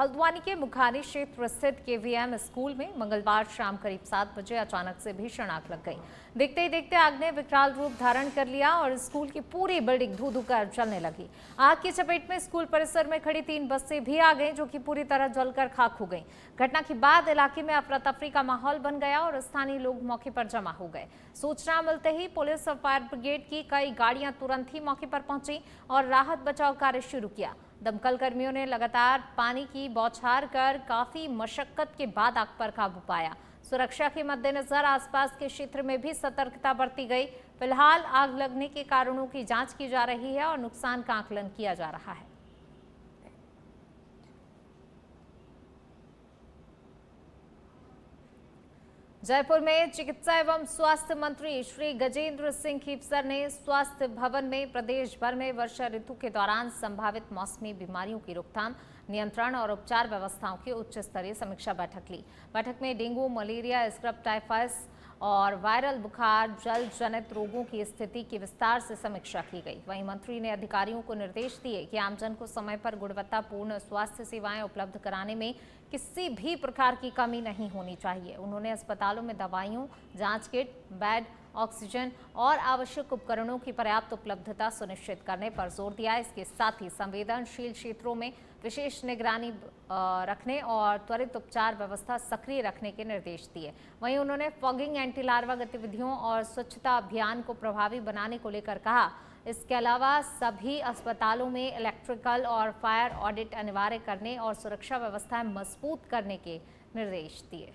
हल्द्वानी के मुखानी क्षेत्र स्थित केवीएम स्कूल में मंगलवार शाम करीब 7 बजे अचानक से भीषण आग लग गई। देखते ही देखते आग ने विकराल रूप धारण कर लिया और स्कूल की पूरी बिल्डिंग धू धू कर जलने लगी। आग की चपेट में स्कूल परिसर में खड़ी 3 बसें भी आ गईं, जो कि पूरी तरह जलकर खाक हो गईं। घटना के बाद इलाके में अफरा तफरी का माहौल बन गया और स्थानीय लोग मौके पर जमा हो गए। सूचना मिलते ही पुलिस और फायर ब्रिगेड की कई गाड़ियां तुरंत ही मौके पर पहुंची और राहत बचाव कार्य शुरू किया। दमकल कर्मियों ने लगातार पानी की बौछार कर काफी मशक्कत के बाद आग पर काबू पाया। सुरक्षा के मद्देनजर आसपास के क्षेत्र में भी सतर्कता बरती गई। फिलहाल आग लगने के कारणों की जांच की जा रही है और नुकसान का आकलन किया जा रहा है। जयपुर में चिकित्सा एवं स्वास्थ्य मंत्री श्री गजेंद्र सिंह खीपसर ने स्वास्थ्य भवन में प्रदेश भर में वर्षा ऋतु के दौरान संभावित मौसमी बीमारियों की रोकथाम, नियंत्रण और उपचार व्यवस्थाओं की उच्च स्तरीय समीक्षा बैठक ली। बैठक में डेंगू, मलेरिया, स्क्रब टाइफस और वायरल बुखार जल जनित रोगों की स्थिति की विस्तार से समीक्षा की गई। वहीं मंत्री ने अधिकारियों को निर्देश दिए कि आमजन को समय पर गुणवत्तापूर्ण स्वास्थ्य सेवाएं उपलब्ध कराने में किसी भी प्रकार की कमी नहीं होनी चाहिए। उन्होंने अस्पतालों में दवाइयों, जांच किट, बेड, ऑक्सीजन और आवश्यक उपकरणों की पर्याप्त उपलब्धता सुनिश्चित करने पर जोर दिया। इसके साथ ही संवेदनशील क्षेत्रों में विशेष निगरानी रखने और त्वरित उपचार व्यवस्था सक्रिय रखने के निर्देश दिए। वहीं उन्होंने फॉगिंग, एंटी लार्वा गतिविधियों और स्वच्छता अभियान को प्रभावी बनाने को लेकर कहा। इसके अलावा सभी अस्पतालों में इलेक्ट्रिकल और फायर ऑडिट अनिवार्य करने और सुरक्षा व्यवस्थाएं मजबूत करने के निर्देश दिए।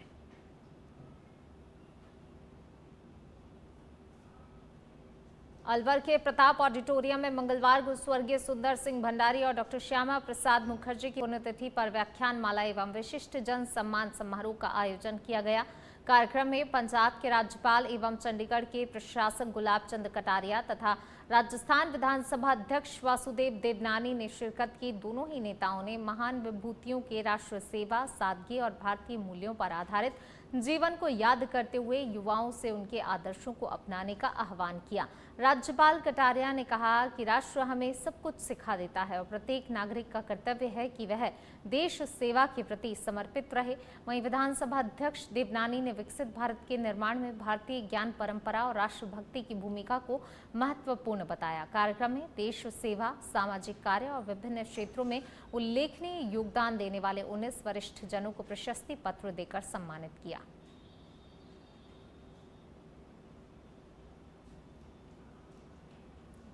अलवर के प्रताप ऑडिटोरियम में मंगलवार को स्वर्गीय सुंदर सिंह भंडारी और डॉक्टर श्यामा प्रसाद मुखर्जी की पुण्यतिथि पर व्याख्यान माला एवं विशिष्ट जन सम्मान समारोह का आयोजन किया गया। कार्यक्रम में पंजाब के राज्यपाल एवं चंडीगढ़ के प्रशासक गुलाब चंद कटारिया तथा राजस्थान विधानसभा अध्यक्ष वासुदेव देवनानी ने शिरकत की। दोनों ही नेताओं ने महान विभूतियों के राष्ट्र सेवा, सादगी और भारतीय मूल्यों पर आधारित जीवन को याद करते हुए युवाओं से उनके आदर्शों को अपनाने का आह्वान किया। राज्यपाल कटारिया ने कहा कि राष्ट्र हमें सब कुछ सिखा देता है और प्रत्येक नागरिक का कर्तव्य है कि वह देश सेवा के प्रति समर्पित रहे। वहीं विधानसभा अध्यक्ष देवनानी ने विकसित भारत के निर्माण में भारतीय ज्ञान परंपरा और राष्ट्रभक्ति की भूमिका को महत्वपूर्ण बताया। कार्यक्रम में देश सेवा, सामाजिक कार्य और विभिन्न क्षेत्रों में उल्लेखनीय योगदान देने वाले 19 वरिष्ठ जनों को प्रशस्ति पत्र देकर सम्मानित किया।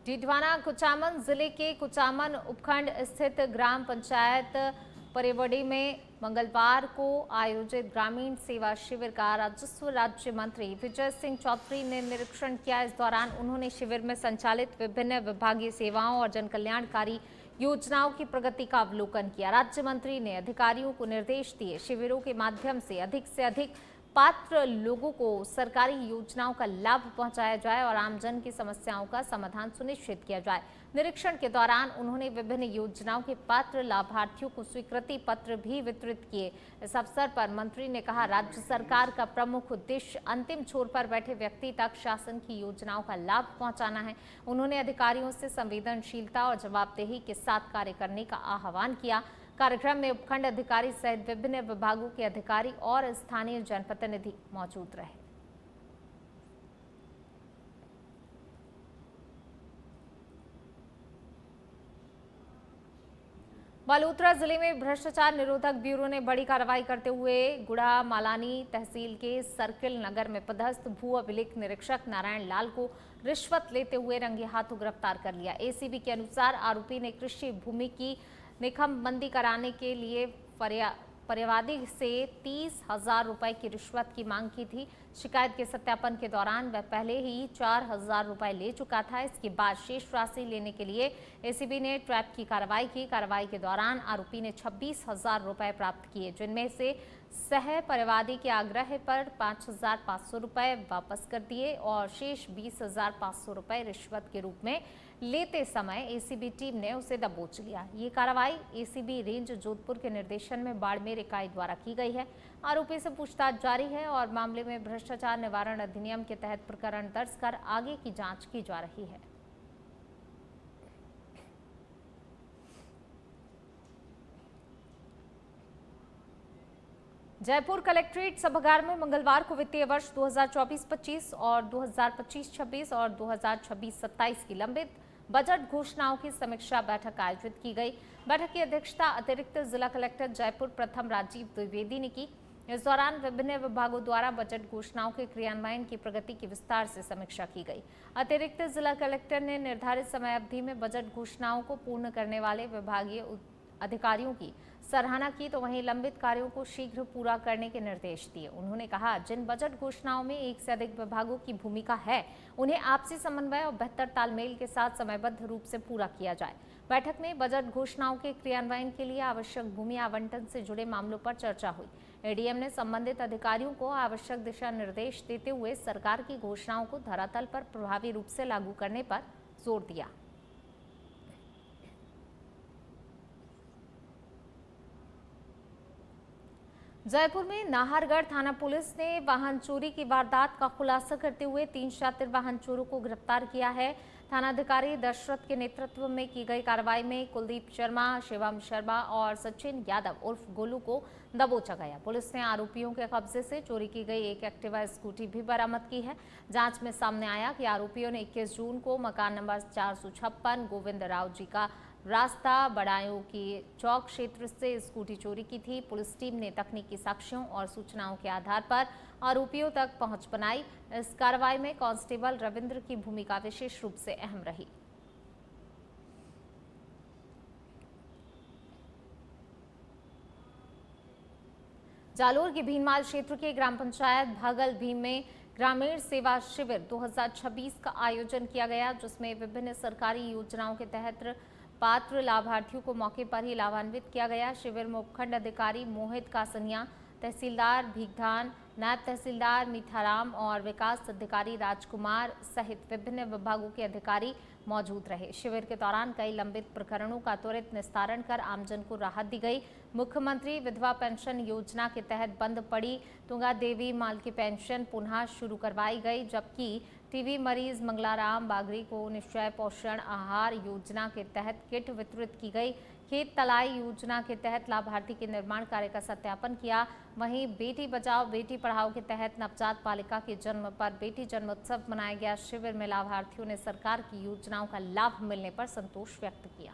टिटवाना कुचामन जिले के कुचामन उपखंड स्थित ग्राम पंचायत परिवड़ी में मंगलवार को आयोजित ग्रामीण सेवा शिविर का राजस्व राज्य मंत्री विजय सिंह चौधरी ने निरीक्षण किया। इस दौरान उन्होंने शिविर में संचालित विभिन्न विभागीय सेवाओं और जनकल्याणकारी योजनाओं की प्रगति का अवलोकन किया। राज्य मंत्री ने अधिकारियों को निर्देश दिए शिविरों के माध्यम से अधिक पात्र लोगों को सरकारी योजनाओं का लाभ पहुंचाया जाए और आमजन की समस्याओं का समाधान सुनिश्चित किया जाए। निरीक्षण के दौरान उन्होंने विभिन्न योजनाओं के पात्र लाभार्थियों को स्वीकृति पत्र भी वितरित किए। इस अवसर पर मंत्री ने कहा, राज्य सरकार का प्रमुख उद्देश्य अंतिम छोर पर बैठे व्यक्ति तक शासन की योजनाओं का लाभ पहुंचाना है। उन्होंने अधिकारियों से संवेदनशीलता और जवाबदेही के साथ कार्य करने का आह्वान किया। कार्यक्रम में उपखंड अधिकारी सहित विभिन्न विभागों के अधिकारी और स्थानीय जनप्रतिनिधि मौजूद रहे। बालोतरा जिले में भ्रष्टाचार निरोधक ब्यूरो ने बड़ी कार्रवाई करते हुए गुड़ा मालानी तहसील के सर्किल नगर में पदस्थ भू अभिलेख निरीक्षक नारायण लाल को रिश्वत लेते हुए रंगे हाथों गिरफ्तार कर लिया। एसीबी के अनुसार आरोपी ने कृषि भूमि की निखंबंदी कराने के लिए पर्यावादी से 30,000 रुपए की रिश्वत की मांग की थी। शिकायत के सत्यापन के दौरान वह पहले ही 4,000 रुपए ले चुका था। इसके बाद शेष राशि लेने के लिए एसीबी ने ट्रैप की कार्रवाई की। कार्रवाई के दौरान आरोपी ने 26,000 रुपए प्राप्त किए, जिनमें से सह परिवादी के आग्रह पर 5,500 रुपए वापस कर दिए और शेष 20,500 रुपए रिश्वत के रूप में लेते समय एसीबी टीम ने उसे दबोच लिया। ये कार्रवाई एसीबी रेंज जोधपुर के निर्देशन में बाड़मेर इकाई द्वारा की गई है। आरोपी से पूछताछ जारी है और मामले में भ्रष्टाचार निवारण अधिनियम के तहत प्रकरण दर्ज कर आगे की जांच की जा रही है। जयपुर कलेक्ट्रेट सभागार में मंगलवार को वित्तीय वर्ष 2024-25 और 2025-26 और 2026-27 की लंबित बजट घोषणाओं की समीक्षा बैठक आयोजित की गई। बैठक की अध्यक्षता अतिरिक्त जिला कलेक्टर जयपुर प्रथम राजीव द्विवेदी ने की। इस दौरान विभिन्न विभागों द्वारा बजट घोषणाओं के क्रियान्वयन की प्रगति की विस्तार से समीक्षा की गई। अतिरिक्त जिला कलेक्टर ने निर्धारित समय अवधि में बजट घोषणाओं को पूर्ण करने वाले विभागीय अधिकारियों की सराहना की, तो वहीं लंबित कार्यों को शीघ्र पूरा करने के निर्देश दिए। उन्होंने कहा, जिन बजट घोषणाओं में एक से अधिक विभागों की भूमिका है, उन्हें आपसी समन्वय और बेहतर तालमेल के साथ समयबद्ध रूप से पूरा किया जाए। बैठक में बजट घोषणाओं के क्रियान्वयन के लिए आवश्यक भूमि आवंटन से जुड़े मामलों पर चर्चा हुई। एडीएम ने संबंधित अधिकारियों को आवश्यक दिशा निर्देश देते हुए सरकार की घोषणाओं को धरातल पर प्रभावी रूप से लागू करने पर जोर दिया। जयपुर में नाहरगढ़ थाना पुलिस ने वाहन चोरी की वारदात का खुलासा करते हुए 3 शातिर वाहन चोरों को गिरफ्तार किया है। थानाधिकारी दशरथ के नेतृत्व में की गई कार्रवाई में कुलदीप शर्मा, शिवम शर्मा और सचिन यादव उर्फ गोलू को दबोचा गया। पुलिस ने आरोपियों के कब्जे से चोरी की गई एक एक्टिवा स्कूटी भी बरामद की है। जांच में सामने आया कि आरोपियों ने 21 जून को मकान नंबर 456 गोविंद राव जी का रास्ता बड़ायों की चौक क्षेत्र से स्कूटी चोरी की थी। पुलिस टीम ने तकनीकी साक्ष्यों और सूचनाओं के आधार पर आरोपियों तक पहुंच बनाई। इस कार्रवाई में कांस्टेबल रविंद्र की भूमिका विशेष रूप से अहम रही। जालोर के भीनमाल क्षेत्र के ग्राम पंचायत भागल भीम में ग्रामीण सेवा शिविर 2026 का आयोजन किया गया, जिसमें विभिन्न सरकारी योजनाओं के तहत पात्र लाभार्थियों को मौके पर ही लाभान्वित किया गया। शिविर में उपखंड अधिकारी मोहित कासनिया, तहसीलदार भीगधान, नायब तहसीलदार मीठाराम और विकास अधिकारी राजकुमार सहित विभिन्न विभागों के अधिकारी मौजूद रहे। शिविर के दौरान कई लंबित प्रकरणों का त्वरित निस्तारण कर आमजन को राहत दी गई। मुख्यमंत्री विधवा पेंशन योजना के तहत बंद पड़ी तुंगा देवी माल की पेंशन पुनः शुरू करवाई गई, जबकि टीबी मरीज मंगलाराम बागरी को निश्चय पोषण आहार योजना के तहत किट वितरित की गई। खेत तलाई योजना के तहत लाभार्थी के निर्माण कार्य का सत्यापन किया। वहीं बेटी बचाओ बेटी पढ़ाओ के तहत नवजात बालिका के जन्म पर बेटी जन्मोत्सव मनाया गया। शिविर में लाभार्थियों ने सरकार की योजनाओं का लाभ मिलने पर संतोष व्यक्त किया।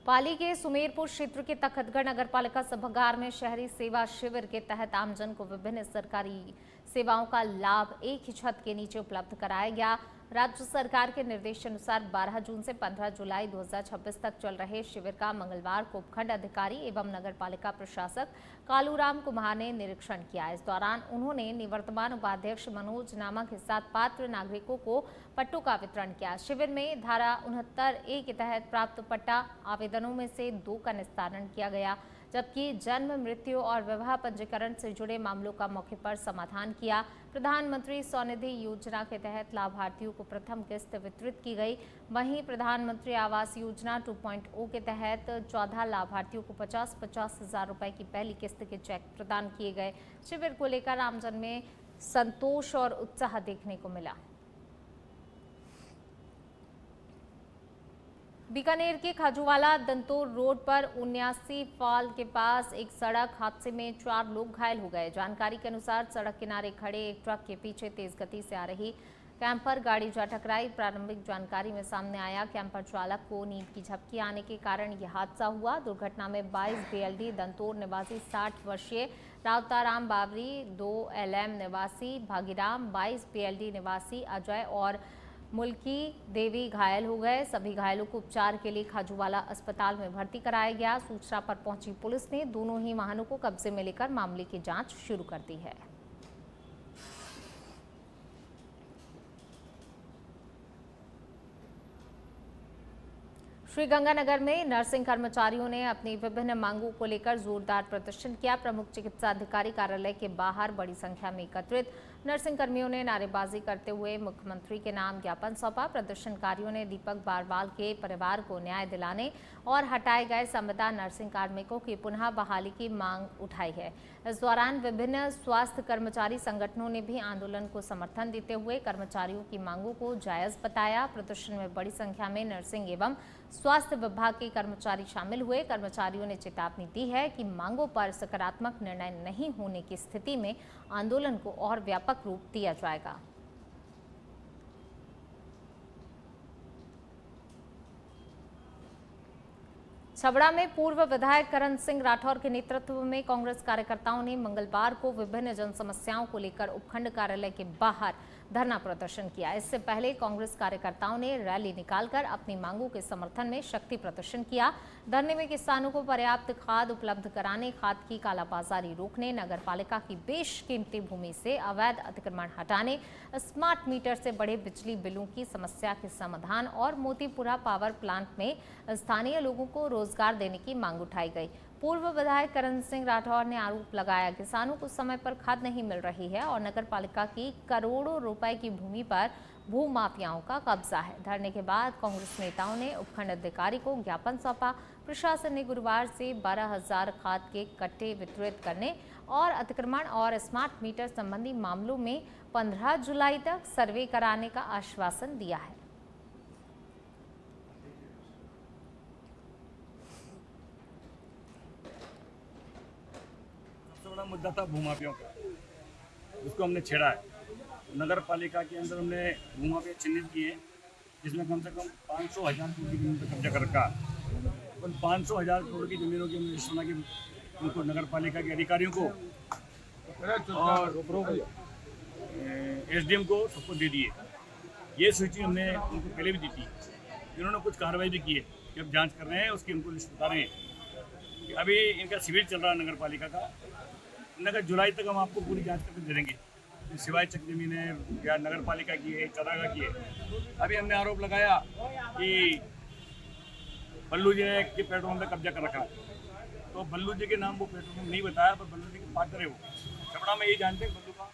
पाली के सुमेरपुर क्षेत्र के तखतगढ़ नगरपालिका सभागार में शहरी सेवा शिविर के तहत आमजन को विभिन्न सरकारी सेवाओं का लाभ एक ही छत के नीचे उपलब्ध कराया गया। राज्य सरकार के निर्देशानुसार 12 जून से 15 जुलाई 2026 तक चल रहे शिविर का मंगलवार को उपखंड अधिकारी एवं नगरपालिका प्रशासक कालूराम कुमार ने निरीक्षण किया। इस दौरान उन्होंने निवर्तमान उपाध्यक्ष मनोज नामा के साथ पात्र नागरिकों को पट्टों का वितरण किया। शिविर में धारा 69A के तहत प्राप्त पट्टा आवेदनों में से 2 का निस्तारण किया गया, जबकि जन्म मृत्यु और विवाह पंजीकरण से जुड़े मामलों का मौके पर समाधान किया। प्रधानमंत्री स्वनिधि योजना के तहत लाभार्थियों को प्रथम किस्त वितरित की गई। वहीं प्रधानमंत्री आवास योजना 2.0 के तहत 14 लाभार्थियों को 50-50 हजार रुपए की पहली किस्त के चेक प्रदान किए गए। शिविर को लेकर आमजन में संतोष और उत्साह देखने को मिला। बीकानेर के खाजूवाला दंतोर रोड पर 79 फाल के पास एक सड़क हादसे में 4 लोग घायल हो गए। जानकारी के अनुसार सड़क किनारे खड़े एक ट्रक के पीछे तेज गति से आ रही कैंपर गाड़ी जा टकराई। प्रारंभिक जानकारी में सामने आया कैंपर चालक को नींद की झपकी आने के कारण यह हादसा हुआ। दुर्घटना में 22 BLD दंतोर निवासी 60 वर्षीय रावताराम बाबरी, 2 LM निवासी भागीराम, 22 BLD निवासी अजय और मुल्की देवी घायल हो गए। सभी घायलों को उपचार के लिए खाजूवाला अस्पताल में भर्ती कराया गया। सूचना पर पहुंची पुलिस ने दोनों ही वाहनों को कब्जे में लेकर मामले की जांच शुरू कर दी है। श्रीगंगानगर में नर्सिंग कर्मचारियों ने अपनी विभिन्न मांगों को लेकर जोरदार प्रदर्शन किया। प्रमुख चिकित्सा अधिकारी कार्यालय के बाहर बड़ी संख्या में एकत्रित नर्सिंग कर्मियों ने नारेबाजी करते हुए मुख्यमंत्री के नाम ज्ञापन सौंपा। प्रदर्शनकारियों ने दीपक बारवाल के परिवार को न्याय दिलाने और हटाए गए संविदा नर्सिंग कार्मिकों की पुनः बहाली की मांग उठाई है। इस दौरान विभिन्न स्वास्थ्य कर्मचारी संगठनों ने भी आंदोलन को समर्थन देते हुए कर्मचारियों की मांगों को जायज बताया। प्रदर्शन में बड़ी संख्या में नर्सिंग एवं स्वास्थ्य विभाग के कर्मचारी शामिल हुए। कर्मचारियों ने चेतावनी दी है कि मांगों पर सकारात्मक निर्णय नहीं होने की स्थिति में आंदोलन को और व्यापक रूप दिया जाएगा। छबड़ा में पूर्व विधायक करण सिंह राठौर के नेतृत्व में कांग्रेस कार्यकर्ताओं ने मंगलवार को विभिन्न जन समस्याओं को लेकर उपखंड कार्यालय के बाहर धरना प्रदर्शन किया। इससे पहले कांग्रेस कार्यकर्ताओं ने रैली निकालकर अपनी मांगों के समर्थन में शक्ति प्रदर्शन किया। धरने में किसानों को पर्याप्त खाद उपलब्ध कराने, खाद की कालाबाजारी रोकने, नगरपालिका की बेशकीमती भूमि से अवैध अतिक्रमण हटाने, स्मार्ट मीटर से बढ़े बिजली बिलों की समस्या के समाधान और मोतीपुरा पावर प्लांट में स्थानीय लोगों को रोजगार देने की मांग उठाई गई। पूर्व विधायक करण सिंह राठौर ने आरोप लगाया किसानों को समय पर खाद नहीं मिल रही है और नगरपालिका की करोड़ों रुपए की भूमि पर भूमाफियाओं का कब्जा है। धरने के बाद कांग्रेस नेताओं ने उपखंड अधिकारी को ज्ञापन सौंपा। प्रशासन ने गुरुवार से 12,000 खाद के कट्टे वितरित करने और अतिक्रमण और स्मार्ट मीटर संबंधी मामलों में 15 जुलाई तक सर्वे कराने का आश्वासन दिया है। बड़ा मुद्दा था भूमाफियों का, जिसको हमने छेड़ा है। नगर पालिका के अंदर हमने भूमाफिया चिन्हित किए, जिसमें कम से कम 500,000 करोड़ की जमीन पर कब्जा कर रखा। और 500,000 करोड़ की जमीनों की हमने सूचना की उनको नगर पालिका के अधिकारियों को और एसडीएम को सबको दे दिए। ये सूची हमने उनको पहले भी दी थी। इन्होंने कुछ कार्रवाई भी की है कि अब जाँच कर रहे हैं, उसकी उनको लिस्ट बता रहे हैं। अभी इनका शिविर चल रहा है नगर पालिका का। नगर जुलाई तक हम आपको पूरी जांच करके दे देंगे। सिवाय चक जमीन है या नगर पालिका की है, चरागा की है। अभी हमने आरोप लगाया कि बल्लू जी ने के पेट्रोल पंप पे कब्जा कर रखा है। तो बल्लू जी के नाम वो पेट्रोल पंप नहीं बताया, पर बल्लू जी के पार्टनर है वो। छपड़ा में यही जानते हैं बल्लू का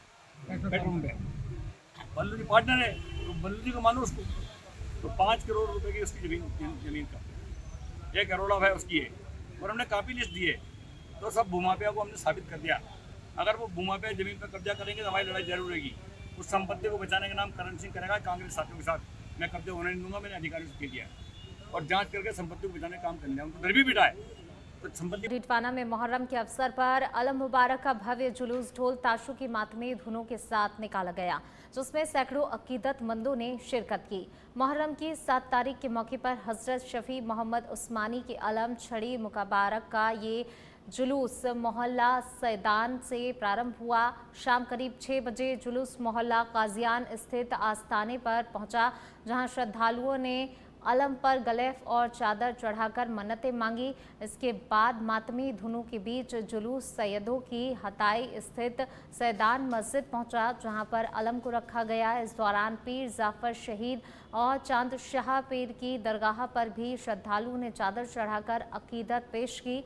पेट्रोल पंप है, बल्लू जी पार्टनर है, तो बल्लू जी को मानो उसको। तो 5 करोड़ रुपए की उसकी जमीन का 1 करोड़ है उसकी है। और हमने काफ़ी लिस्ट दी है, तो सब भूमाफिया को हमने साबित कर दिया। अगर वो भूमाफिया जमीन पर कब्जा करेंगे तो हमारी लड़ाई जरूर रहेगी। उस संपत्ति को बचाने का नाम करण सिंह करेगा कांग्रेस साथियों के साथ। मैं कब्जा होने नहीं दूंगा, मैंने अधिकारियों से कह दिया और जांच करके संपत्ति को बचाने का काम करने उनको डर भी बिठाए तो संपत्ति। टिटवाना में मोहर्रम के अवसर पर अलम मुबारक का भव्य जुलूस ढोल ताशों की मातमी धुनों के साथ निकाला गया, जिसमें सैकड़ों अकीदतमंदों ने शिरकत की। मुहर्रम की 7 तारीख के मौके पर हजरत शफी मोहम्मद उस्मानी के अलम छड़ी मुबारक का ये जुलूस मोहल्ला सैदान से प्रारंभ हुआ। शाम करीब 6 बजे जुलूस मोहल्ला काजियान स्थित आस्थाने पर पहुंचा, जहां श्रद्धालुओं ने अलम पर गलेफ और चादर चढ़ाकर मन्नतें मांगी। इसके बाद मातमी धुनों के बीच जुलूस सैयदों की हताई स्थित सैदान मस्जिद पहुंचा, जहां पर अलम को रखा गया। इस दौरान पीर जाफर शहीद और चांद शाह पीर की दरगाह पर भी श्रद्धालुओं ने चादर चढ़ाकर अकीदत पेश की।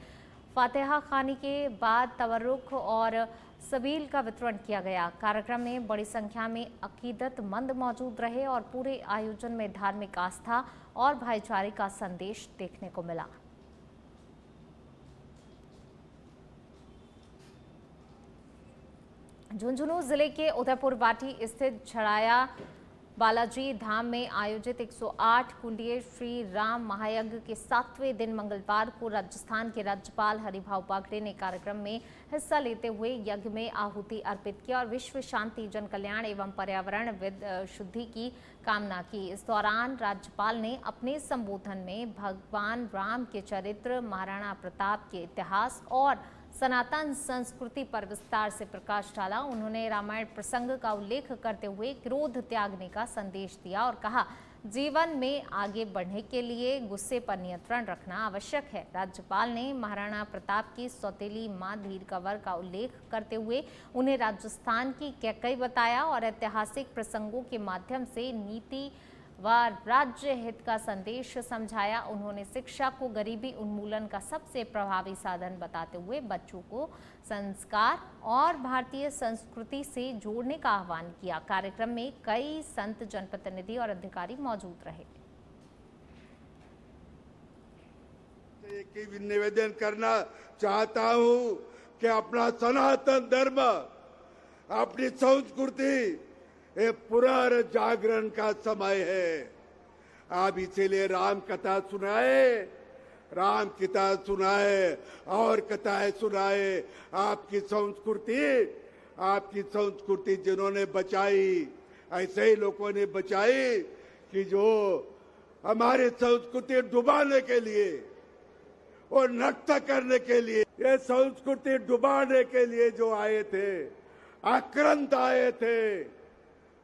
फातिहा खानी के बाद तबरुक और सबील का वितरण किया गया। कार्यक्रम में बड़ी संख्या में अकीदतमंद मौजूद रहे और पूरे आयोजन में धार्मिक आस्था और भाईचारे का संदेश देखने को मिला। झुंझुनू जिले के उदयपुर वाटी स्थित छड़ाया बालाजी धाम में आयोजित 108 कुंडीय श्री राम महायज्ञ के 7वें दिन मंगलवार को राजस्थान के राज्यपाल हरिभाऊ बागड़े ने कार्यक्रम में हिस्सा लेते हुए यज्ञ में आहुति अर्पित की और विश्व शांति, जन कल्याण एवं पर्यावरण शुद्धि की कामना की। इस दौरान राज्यपाल ने अपने संबोधन में भगवान राम के चरित्र, महाराणा प्रताप के इतिहास और सनातन संस्कृति पर विस्तार से प्रकाश डाला। उन्होंने रामायण प्रसंग का उल्लेख करते हुए क्रोध त्यागने का संदेश दिया और कहा, जीवन में आगे बढ़ने के लिए गुस्से पर नियंत्रण रखना आवश्यक है। राज्यपाल ने महाराणा प्रताप की सौतेली मां धीर कंवर का उल्लेख करते हुए उन्हें राजस्थान की कैकई बताया और ऐतिहासिक प्रसंगों के माध्यम से नीति व राज्य हित का संदेश समझाया। उन्होंने शिक्षा को गरीबी उन्मूलन का सबसे प्रभावी साधन बताते हुए बच्चों को संस्कार और भारतीय संस्कृति से जोड़ने का आह्वान किया। कार्यक्रम में कई संत, जनप्रतिनिधि और अधिकारी मौजूद रहे। एक ही निवेदन करना चाहता हूं कि अपना सनातन धर्म, अपनी संस्कृति, ये पुनर्जागरण का समय है। आप इसीलिए राम कथा सुनाए और कथाएं सुनाए। आपकी संस्कृति जिन्होंने बचाई, ऐसे ही लोगों ने बचाई कि जो हमारी संस्कृति डुबाने के लिए और नष्ट करने के लिए, ये संस्कृति डुबाने के लिए जो आए थे, आक्रांत आए थे,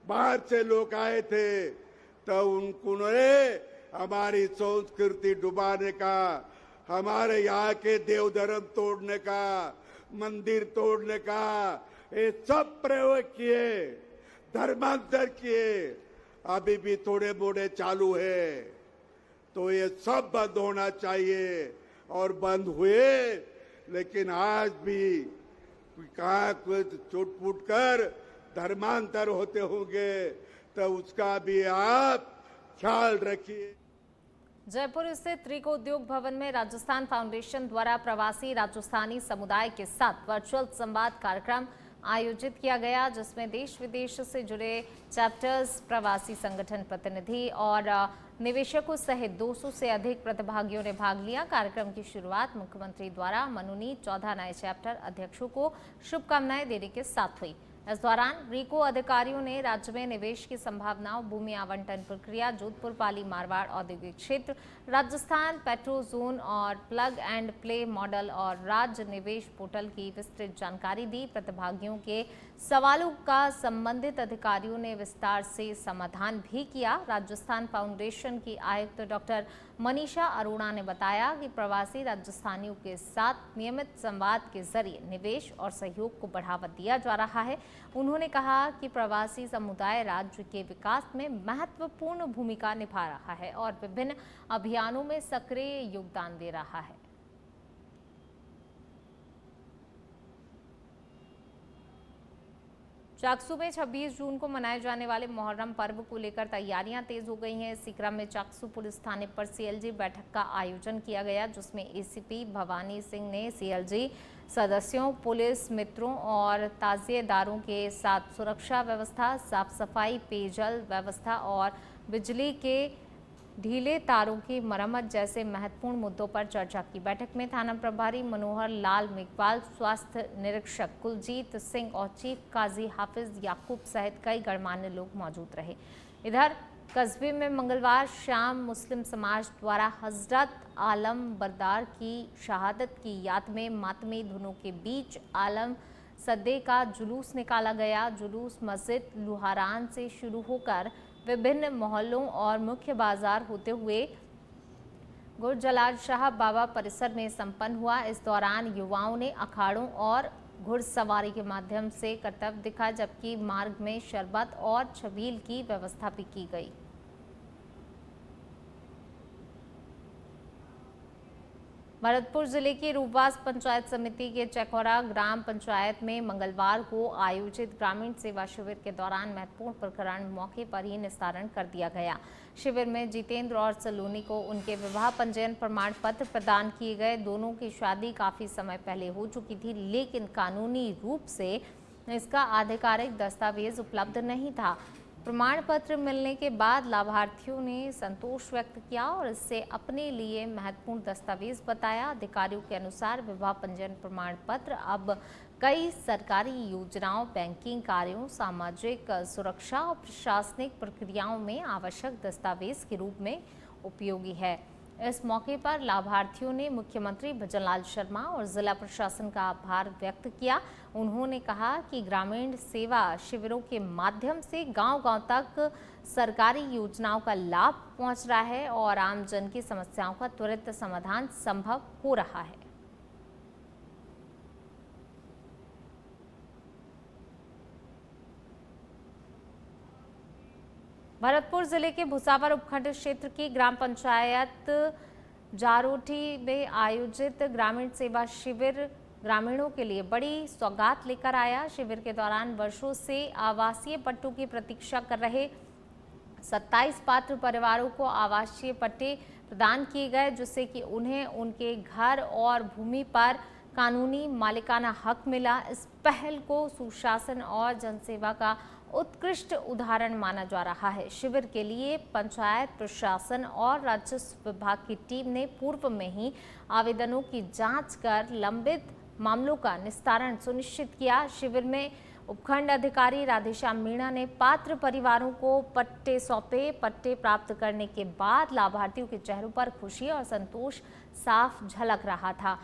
बाहर से लोग आए थे, तो उन्होंने हमारी संस्कृति डुबाने का, हमारे यहाँ के देव धर्म तोड़ने का, मंदिर तोड़ने का, ये सब प्रयोग किए, धर्मांतर किए। अभी भी थोड़े मोड़े चालू है, तो ये सब बंद होना चाहिए और बंद हुए। लेकिन आज भी कहाँ कुछ छूट फूट कर धर्मांतर होते होंगे, तो उसका भी आप ख्याल रखिए। जयपुर स्थित रिको उद्योग भवन में राजस्थान फाउंडेशन द्वारा प्रवासी राजस्थानी समुदाय के साथ वर्चुअल संवाद कार्यक्रम आयोजित किया गया, जिसमें देश विदेश से जुड़े चैप्टर्स, प्रवासी संगठन प्रतिनिधि और निवेशकों सहित 200 से अधिक प्रतिभागियों ने भाग लिया। कार्यक्रम की शुरुआत मुख्यमंत्री द्वारा मनोनीत 14 नए चैप्टर अध्यक्षों को शुभकामनाएं देने के साथ हुई। इस दौरान रिको अधिकारियों ने राज्य में निवेश की संभावनाओं, भूमि आवंटन प्रक्रिया, जोधपुर पाली मारवाड़ औद्योगिक क्षेत्र, राजस्थान पेट्रो जोन और प्लग एंड प्ले मॉडल और राज्य निवेश पोर्टल की विस्तृत जानकारी दी। प्रतिभागियों के सवालों का संबंधित अधिकारियों ने विस्तार से समाधान भी किया। राजस्थान फाउंडेशन की आयुक्त डॉक्टर मनीषा अरोड़ा ने बताया कि प्रवासी राजस्थानियों के साथ नियमित संवाद के जरिए निवेश और सहयोग को बढ़ावा दिया जा रहा है। उन्होंने कहा कि प्रवासी समुदाय राज्य के विकास में महत्वपूर्ण भूमिका निभा रहा है और विभिन्न अभियानों में सक्रिय योगदान दे रहा है। चाकसू में 26 जून को मनाए जाने वाले मोहर्रम पर्व को लेकर तैयारियां तेज हो गई हैं। इसी क्रम में चाकसू पुलिस थाने पर सीएलजी बैठक का आयोजन किया गया, जिसमें एसीपी भवानी सिंह ने सीएलजी सदस्यों, पुलिस मित्रों और ताजिएदारों के साथ सुरक्षा व्यवस्था, साफ सफाई, पेयजल व्यवस्था और बिजली के ढीले तारों की मरम्मत जैसे महत्वपूर्ण मुद्दों पर चर्चा की। बैठक में थाना प्रभारी मनोहर लाल मेघवाल, स्वास्थ्य निरीक्षक कुलजीत सिंह और चीफ काजी हाफिज याकूब सहित कई गणमान्य लोग मौजूद रहे। इधर कस्बे में मंगलवार शाम मुस्लिम समाज द्वारा हजरत आलम बरदार की शहादत की याद में मातमी धुनों के बीच आलम सद्दे का जुलूस निकाला गया। जुलूस मस्जिद लुहारान से शुरू होकर विभिन्न मोहल्लों और मुख्य बाजार होते हुए गुरजलाल शाह बाबा परिसर में संपन्न हुआ। इस दौरान युवाओं ने अखाड़ों और घुड़सवारी के माध्यम से करतब दिखा, जबकि मार्ग में शरबत और छबील की व्यवस्था भी की गई। भरतपुर जिले की रूपवास पंचायत समिति के चकौरा ग्राम पंचायत में मंगलवार को आयोजित ग्रामीण सेवा शिविर के दौरान महत्वपूर्ण प्रकरण मौके पर ही निस्तारण कर दिया गया। शिविर में जितेंद्र और सलोनी को उनके विवाह पंजीयन प्रमाण पत्र प्रदान किए गए। दोनों की शादी काफी समय पहले हो चुकी थी, लेकिन कानूनी रूप से इसका आधिकारिक दस्तावेज उपलब्ध नहीं था। प्रमाण पत्र मिलने के बाद लाभार्थियों ने संतोष व्यक्त किया और इससे अपने लिए महत्वपूर्ण दस्तावेज बताया। अधिकारियों के अनुसार विवाह पंजीयन प्रमाण पत्र अब कई सरकारी योजनाओं, बैंकिंग कार्यों, सामाजिक सुरक्षा और प्रशासनिक प्रक्रियाओं में आवश्यक दस्तावेज के रूप में उपयोगी है। इस मौके पर लाभार्थियों ने मुख्यमंत्री भजनलाल शर्मा और जिला प्रशासन का आभार व्यक्त किया। उन्होंने कहा कि ग्रामीण सेवा शिविरों के माध्यम से गांव-गांव तक सरकारी योजनाओं का लाभ पहुंच रहा है और आमजन की समस्याओं का त्वरित समाधान संभव हो रहा है। भरतपुर जिले के भुसावर उपखंड क्षेत्र की ग्राम पंचायत जारोठी में आयोजित ग्रामीण सेवा शिविर ग्रामीणों के लिए बड़ी सौगात लेकर आया। शिविर के दौरान वर्षों से आवासीय पट्टों की प्रतीक्षा कर रहे 27 पात्र परिवारों को आवासीय पट्टे प्रदान किए गए, जिससे कि उन्हें उनके घर और भूमि पर कानूनी मालिकाना हक मिला। इस पहल को सुशासन और जनसेवा का उत्कृष्ट उदाहरण माना जा रहा है। शिविर के लिए पंचायत प्रशासन और राजस्व विभाग की टीम ने पूर्व में ही आवेदनों की जांच कर लंबित मामलों का निस्तारण सुनिश्चित किया। शिविर में उपखंड अधिकारी राधेश्याम मीणा ने पात्र परिवारों को पट्टे सौंपे। पट्टे प्राप्त करने के बाद लाभार्थियों के चेहरों पर खुशी और संतोष साफ झलक रहा था।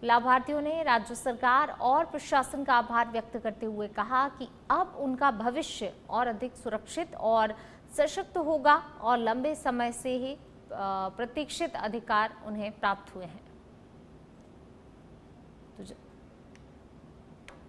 लाभार्थियों ने राज्य सरकार और प्रशासन का आभार व्यक्त करते हुए कहा कि अब उनका भविष्य और अधिक सुरक्षित और सशक्त होगा और लंबे समय से ही प्रतीक्षित अधिकार उन्हें प्राप्त हुए हैं।